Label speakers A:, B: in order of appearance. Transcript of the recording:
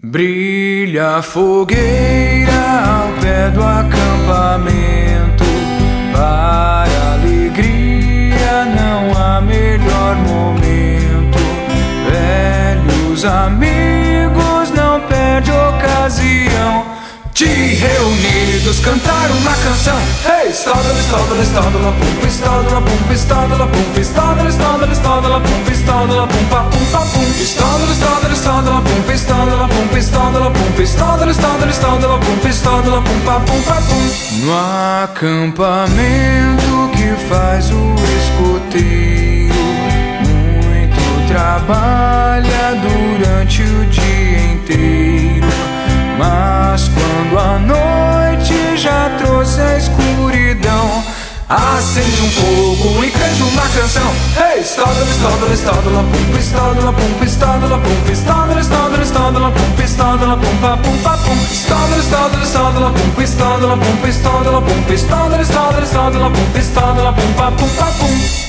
A: Brilha a fogueira ao pé do acampamento. Para alegria não há melhor momento. Velhos amigos, não perde ocasião de reunidos cantar uma canção. Hey, estádala, estádala, estádala, pum, estádala, pum, estádala, pum, estádala, estádala, estádala, pum, estádala, pum, pa, pum, pa, pum, estádala, estádala, estádala, pum, estádala, pum, estádala, pum, estádala, estádala, estádala, pum, estádala, pum, pa, pum, pa, pum. No acampamento que faz o escoteiro, muito trabalha durante o dia inteiro. Mas quando a noite já trouxe a escuridão, acende um fogo e canta uma canção. Hey, estádala, estádala, estádala, pum, estádala, pum, estádala, pum, estádala, estádala, estádala, pum, estádala, pum, pa, pum, pa, pum, estádala, estádala, estádala, pum, estádala, pum, estádala, pum, estádala, estádala, estádala, pum, estádala, pum, pa, pum, pa, pum.